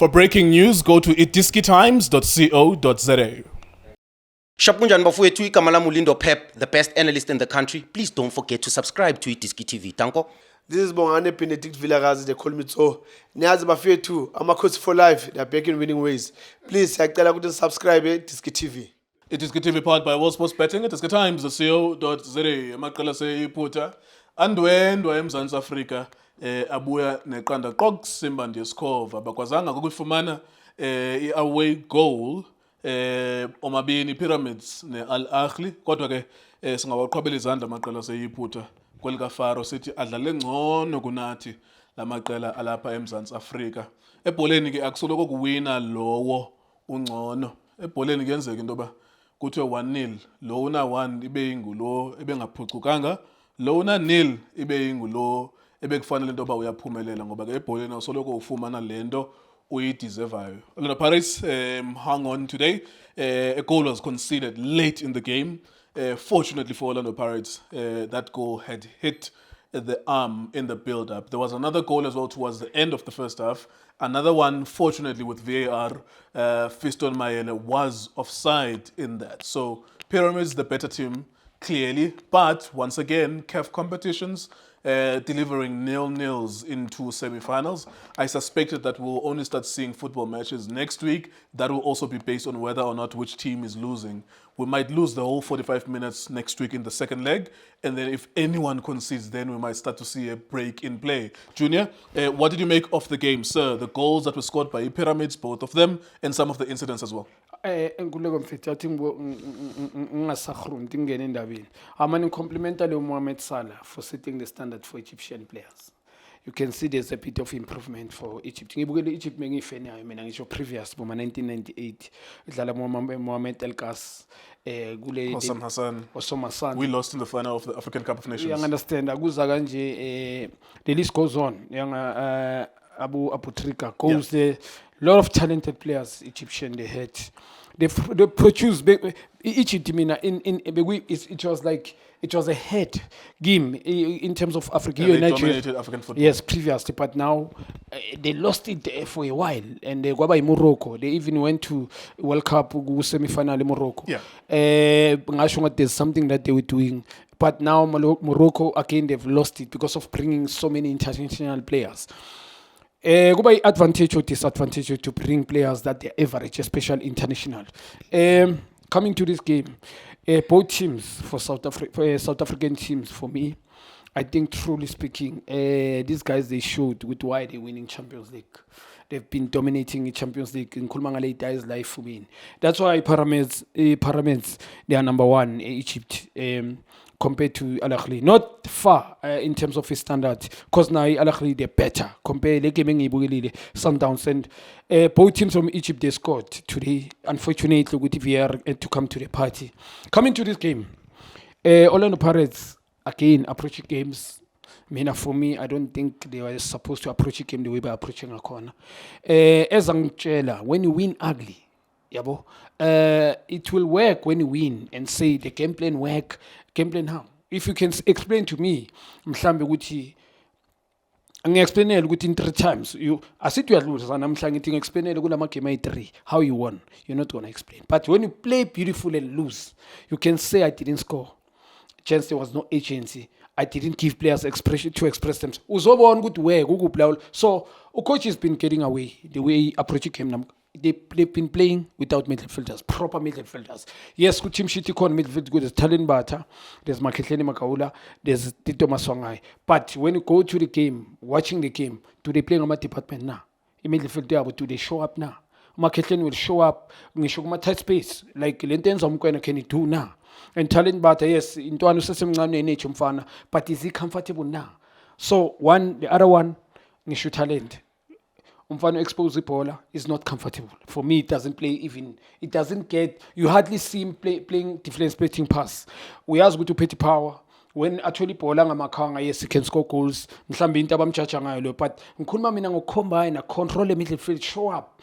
For breaking news, go to itiskitimes.co.za. Shapunjan bafowethu igama lami uLindo Pep, the best analyst in the country. Please don't forget to subscribe to Itiski TV. Tanko. This is Bongane Benedict Vilakazi, they call me so. Niyazi bafowethu, Amakhosi for life, they are back in winning ways. Please, siyacela ukuthi subscribe Itiski TV. Itiski TV powered by World Sports Betting. itiskitimes.co.za. Amaqela seyiphutha. Andwendwa eMzantsi Afrika abuya neqanda qoq Simba Ndiyesikhova. Bakwazanga ukufumana i-away goal omabini Pyramids ne-Al Ahly. Kodwa ke singawaqhwabela izandla amaqela seyiphutha kwelika Faro sithi adlale ngcono kunathi lamaqela alapha eMzantsi Afrika. Ebholeni ke akusoloko kuwina lowo ungcono. Ebholeni kuyenzeka into ba kuthiwe 1-0, lo una 1 ibe yingulo ebengaphucukanga, lo una 0 ibe yingulo ebekufanele into ba uyaphumelela ngoba ke ebholeni awusoloko ufumana lento uyideservayo. Orlando Pirates hung on today. A goal was conceded late in the game. Fortunately for Orlando Pirates, that goal had hit the arm in the build-up. There was another goal as well towards the end of the first half. Another one, fortunately with VAR, Fiston Mayele was offside in that. So Pyramids, the better team, clearly. But once again, CAF competitions, delivering nil-nils into semi-finals. I suspected that we'll only start seeing football matches next week. That will also be based on whether or not which team is losing. We might lose the whole 45 minutes next week in the second leg, and then if anyone concedes, then we might start to see a break in play. Junior, what did you make of the game, sir? The goals that were scored by Pyramids, both of them, and some of the incidents as well. Enkululeko mfethu athi ngingasakhrum tingene endabeni. Amani compliment le Mohamed Salah for setting the standard for Egyptian players. You can see there's a bit of improvement for Egypt. Ngibukele Egypt mengifeni yayo mina ngisho previous boma 1998 idlala Mohamed El Gas kule Osama Hassan. We lost in the final of the African Cup of Nations. You understand akuza kanje the list goes on. Yanga Abu Trika goes there. Lot of talented players Egyptian they had. They produced Egypt. It was like it was a head game in terms of Africa. Yeah, they dominated African football. Yes, previously, but now they lost it for a while. And they go by Morocco. They even went to World Cup semi-final in Morocco. Yeah. There's something that they were doing. But now Morocco again they've lost it because of bringing so many international players. Go by advantage or disadvantage to bring players that they average, especially international. Coming to this game, both teams for South African teams for me, I think truly speaking, these guys they showed with why they're winning Champions League. They've been dominating the Champions League in Kulmangale is life for me. That's why Pyramids they are number one Egypt. Compared to Al Ahly, not far in terms of his standard, because now Al Ahly they're better. Compare the game Sundowns and both teams from Egypt they scored today. Unfortunately, with VAR to come to the party. Coming to this game, Orlando Pirates again approaching games. For me, I don't think they were supposed to approach a game the way by approaching a corner. As Angela, when you win ugly, it will work when you win and say the game plan work. Game plan how? If you can explain to me, mhlambe ukuthi ngiexplainele ukuthi in 3 times you asithi uyadluza namhlanje ngithi ngiexplainele kulama game ay3 how you won, you're not going to explain. But when you play beautiful and lose, you can say I didn't score. Chance there was no agency. I didn't give players expression to express themselves. Uzobona ukuthi where ukupla. So coach has been getting away the way he approach game. They've been playing without midfielders, proper midfielders. Yes, good team shit icon midfield good. There's Talent Bata, there's Maketleni Makaula, there's Tito Maswangai. But when you go to the game, watching the game, do they play on my department now? In midfield there, but do they show up now? Maketleni will show up in a tight space, like Lentens Omkwena can do now. And Talent Bata, yes, into an system but is he comfortable now? So the other one, Nishu Talent. Umfano expose Paula is not comfortable. For me, it doesn't play even. It doesn't get. You hardly see him playing different splitting pass. We ask go to Petty Power when actually Paula ngamakanga yes he can score goals. Mhlambe into abamchacha ngayo but ngikhuluma mina ngokucombine control the midfield show up.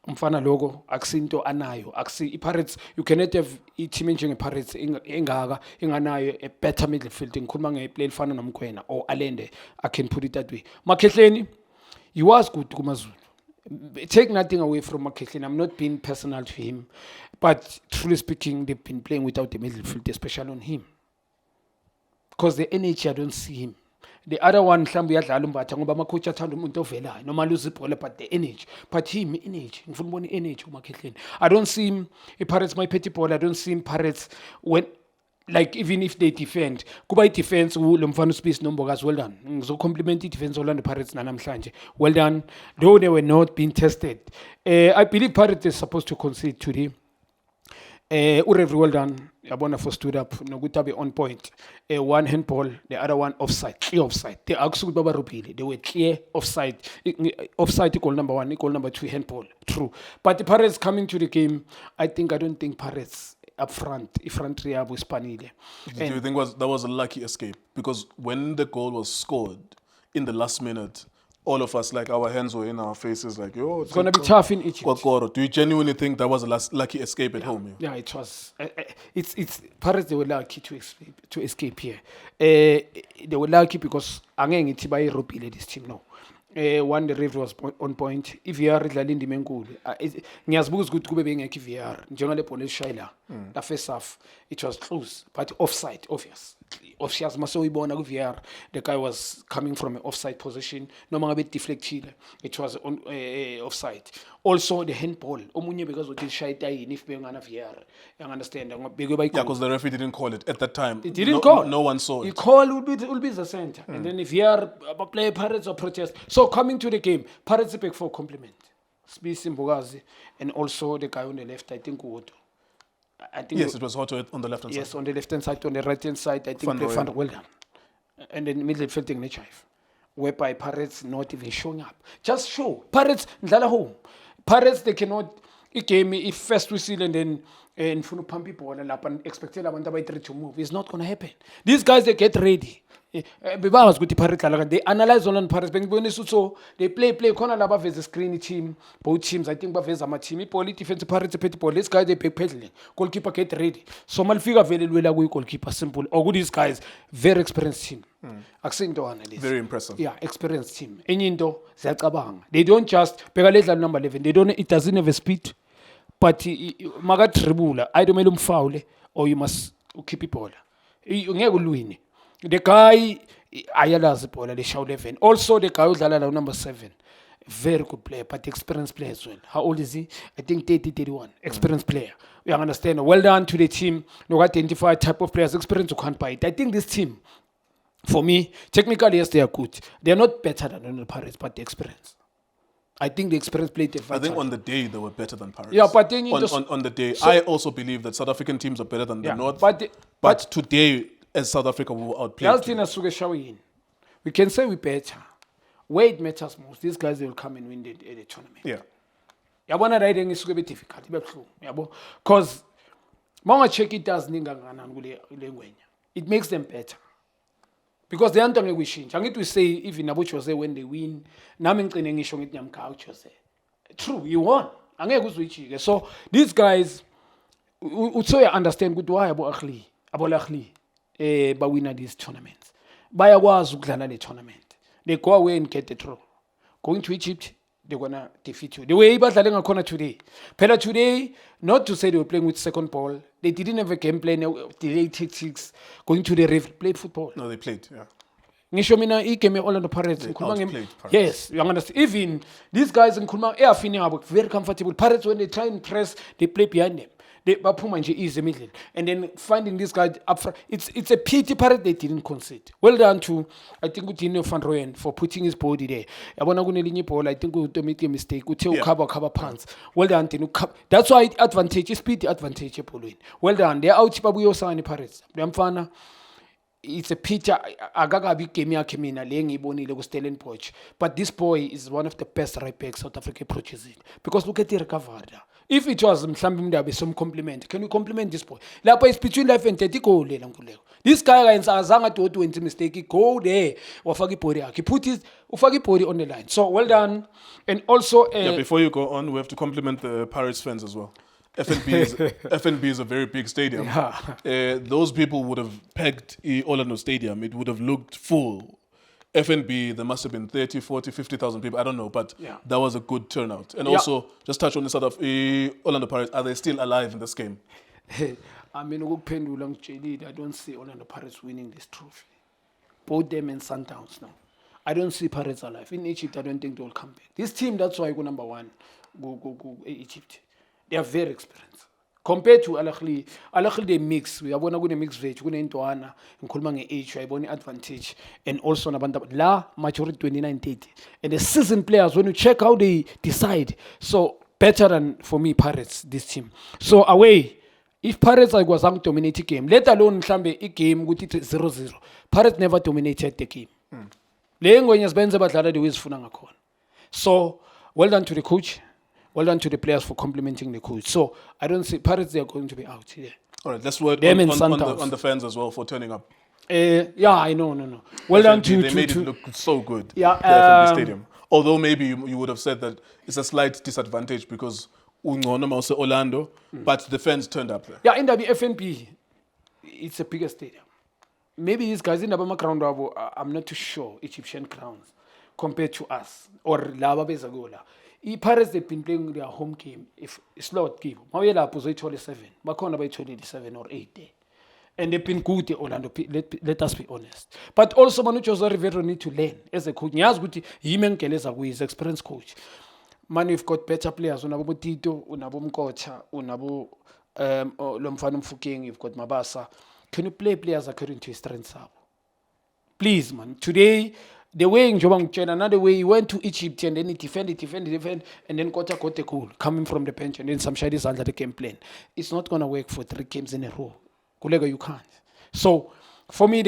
Umfana logo akusinto anayo akusi iPirates you cannot have team njenge-Pirates engaka enganayo a better midfield ngikhuluma ngeplay elifana nomkhwena or Alende I can put it that way. Maketleni he was good kuMaZulu Take nothing away from McKechnie. I'm not being personal to him, but truly speaking, they've been playing without the midfield, especially on him. Because the energy, I don't see him. The other one, mhlawumbe uyadlala uMbatha ngoba ama-coach athanda umuntu ovelayo noma lose ibhola, but the energy. But him, energy. Ngifuna ubona energy uMakhehleni. I don't see him Pirates my petty ball. I don't see him Pirates when, like, even if they defend. Kuba defense lo mfana uSpace Nombokazi, well done. Ngizocompliment i-defense Orlando Pirates namhlanje. Well done. Though they were not being tested. I believe Pirates is supposed to concede today. Urevi, well done. Yabona for stood up. Nokuthi abe on point. One handball, the other one offside. Clear offside. They akusukuthi babarubhile. They were clear offside. Offside goal number 1, goal number 2 handball. True. But the Pirates coming to the game, I don't think Pirates up front, front yabo ispanile. Do you think that was a lucky escape? Because when the goal was scored in the last minute, all of us, like, our hands were in our faces, like, yo, It's going to be tough in Egypt. Kokoro. Do you genuinely think that was a lucky escape at home? Yeah, it was. It's Pirates, they were lucky to escape here. They were lucky because angeke ngithi bayirobhile this team, no. One, the referee was on point. IVR idlala indima enkulu. Ngiyazibuza ukuthi kube bengekho IVR njengale bhola elishayela la first half, it was close but offside, obvious. Obvious mase uyibona ku VR, the guy was coming from an offside position noma ngabe deflectile, it was on offside. Also the handball, omunye bekazothi shaya itayini if bengana VR. You understand? Yeah, because the referee didn't call it at that time. He didn't call. No one saw it. He called will be the center. And then if VR play Pirates or protest. So coming to the game, Pirates back for compliment. Space Mbokazi and also the guy on the left, I think Uwoto. Yes, it was Hoto on the left hand side. Yes, on the left hand side, on the right hand side, I think Van they Rooyen. found well done. And then midfield thing whereby Pirates not even showing up. Just show. Pirates ndlala home. Pirates, they cannot game if first we see and then and funu pump people and expect abantu abayi-3 to move. It's not gonna happen. These guys, they get ready. Bebazi ukuthi Pirates dlala, they analyze on Pirates. Bengibonisa so they play khona laba veza screen team, both teams I think baveza ama team. Ipoli defense Pirates petty ball. These guys they back pedaling. Goalkeeper get ready. So malifika vele lwela kuyi goalkeeper simple. Or good these guys very experienced team. Akusinto analyze. Very impressive. Yeah, experienced team. Enye into ziyacabanga. They don't just bheka ledlala number 11. They don't, it doesn't have a speed. But maka dribula, I don't umfoul or you must keep it ball. Ngeke ulwini. The guy ayalazi ball le show 11. Also the guy udlala number 7. Very good player, but experienced player as well. How old is he? I think 30, 31. Experienced player. You understand? Well done to the team. No identify type of players, experience you can't buy it. I think this team, for me, technically yes, they are good. They are not better than the Pirates, but the experience. I think the experience played a I think on the day they were better than Pirates. Yeah, but then on the day, I also believe that South African teams are better than the North. But today, as South Africa, we were outplayed. We can say we better. Where it matters most, these guys they will come and win the tournament. Yeah. Yabona right ngisuke be difficult, be true. Yabo, because manga check it does ninganganani kule ngwenya. It makes them better. Because they aren't we change. Angithi we say even Abu Jose when they win, nami ngicine ngisho ngithi nyamka Jose. True, you won. Angeke uzuyijike. So these guys so you understand good why Abu Akhli ba winner these tournaments. Bayakwazi ukudlala le tournament. They go away and get the draw. Going to Egypt, they're gonna defeat you. The way badlale ngakhona today. Phela today, not to say they were playing with second ball. They didn't have a game plan, delayed tactics, going to the river, played football. No, they played, yeah. Ngisho mina igame Orlando Pirates. They outplayed Pirates. Yes, you understand. Even these guys in Kulma, are very comfortable. Pirates, when they try and press, they play behind them. They baphuma nje easy middle. And then finding this guy up front. It's a pity Pirates they didn't concede. Well done to, I think, Dino Van Rooyen for putting his body there. Yabona kunelinye ball, I think we made a mistake. Uthe cover pants. Well done, Dino. That's why advantage, speed advantage Pauline. Well done. They're out babuyo sana Pirates. Mfana, it's a pity agagabi game yakhe mina le ngiyibonile ku Stellenbosch. But this boy is one of the best right backs South Africa approaches it. Because look at the recovery. If it was mhlambi mndabe some compliment, can you compliment this boy? Lapha is between life and death go lela nkuleko. This guy azange to wenza mistake, go there wafaka ibody yakhe. Put his ufaka ibody on the line. So well done. And also Before you go on, we have to compliment the Pirates fans as well. FNB is a very big stadium. Yeah. Those people would have packed Orlando Stadium. It would have looked full. FNB, there must have been 30, 40, 50,000 people. I don't know, but Yeah. that was a good turnout. And Yeah. also, just touch on the sort of Orlando Pirates. Are they still alive in this game? I mean, ukuphendula ngitshelile, I don't see Orlando Pirates winning this trophy. Both them and Sundowns now. I don't see Pirates alive. In Egypt, I don't think they will come back. This team, that's why I go number one. Go Egypt. They are very experienced. Compared to Al Ahly, they mix. We are going to mix veg. We're going to Intuana, Nkuluma nge-H, I want advantage. And also, la majority 29-30. And the seasoned players, when you check how they decide, so better than, for me, Pirates, this team. So away, if Pirates are going to dominate the game, let alone a game with 0-0, Pirates never dominated the game. So, well done to the coach. Well done to the players for complimenting the coach. So, I don't see Pirates, they are going to be out here. All right, let's work Them on, and Sundowns. on the fans as well for turning up. Yeah, I know, no. Well done to... They made it look so good. Yeah, the FNB Stadium. Although maybe you would have said that it's a slight disadvantage because Orlando, but the fans turned up there. Yeah, in the FNP, it's a bigger stadium. Maybe these guys in the ground, I'm not too sure, Egyptian crowns, compared to us, or Lava Bezagola. The Pirates, they've been playing their home game, if it's not game. Mawela was 7, Makona by 27 or 8 there. And they've been good, Orlando, let us be honest. But also, Manu Jose Rivero need to learn as a coach. Nyaz good, Yimen Keleza, who is experienced coach. Man, you've got better players. Unabo Tito, Unabo Mkocha, Unabo Lomfanum Fuking, you've got Mabasa. Can you play players according to his strengths? Please, man. Today, the way in Jobang Chen, another way he went to Egypt and then he defended, and then got a goal coming from the bench, and then some shadies under the game plan. It's not going to work for 3 games in a row. Kulega, you can't. So, for me,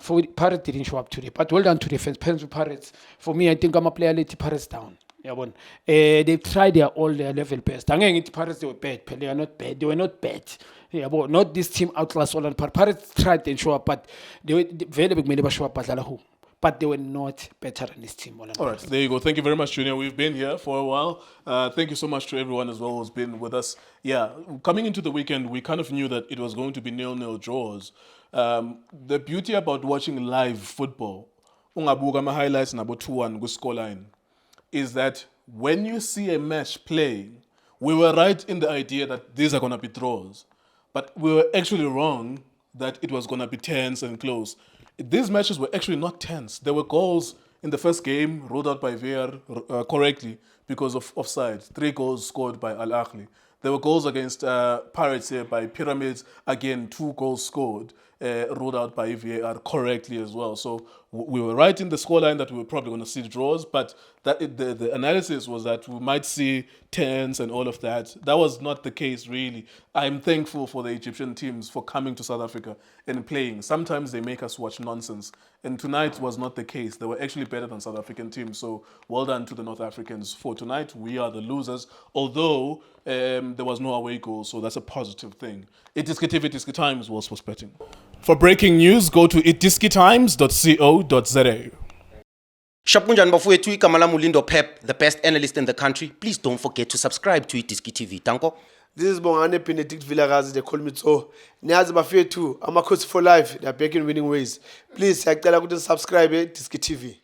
for Pirates didn't show up today. But well done to the fans. Pirates. For me, I think I'm a player let Pirates down. They've tried their level best. Pirates, they were bad. They are not bad. They were not bad. Yeah, but not this team outclass all. Pirates tried and show up, but they were very big. Many show up, but they were not better than this team. All right, there you go. Thank you very much, Junior. We've been here for a while. Thank you so much to everyone as well who's been with us. Yeah, coming into the weekend, we kind of knew that it was going to be 0-0 draws. The beauty about watching live football, ungabuka ama highlights nabo 2-1 ku scoreline, is that when you see a match playing, we were right in the idea that these are going to be draws. But we were actually wrong that it was going to be tense and close. These matches were actually not tense. There were goals in the first game ruled out by VAR correctly because of offside. 3 goals scored by Al Ahly. There were goals against Pirates here by Pyramids. Again, 2 goals scored, ruled out by VAR correctly as well. So we were right in the scoreline that we were probably going to see draws, but the analysis was that we might see tense and all of that. That was not the case, really. I'm thankful for the Egyptian teams for coming to South Africa and playing. Sometimes they make us watch nonsense, and tonight was not the case. They were actually better than South African teams, so well done to the North Africans. For tonight, we are the losers, although there was no away goal, so that's a positive thing. Itiski Times was sports betting. For breaking news, go to itiskitimes.co.za. Shapunjan bafowethu igama lami uLindo Pep, the best analyst in the country. Please don't forget to subscribe to Itiski TV. Tanko. This is Bongane Benedict Vilakazi, they call me so. Niyazi bafethu, ama coach for life, they are back in winning ways. Please, siyacela ukuthi subscribe Itiski TV.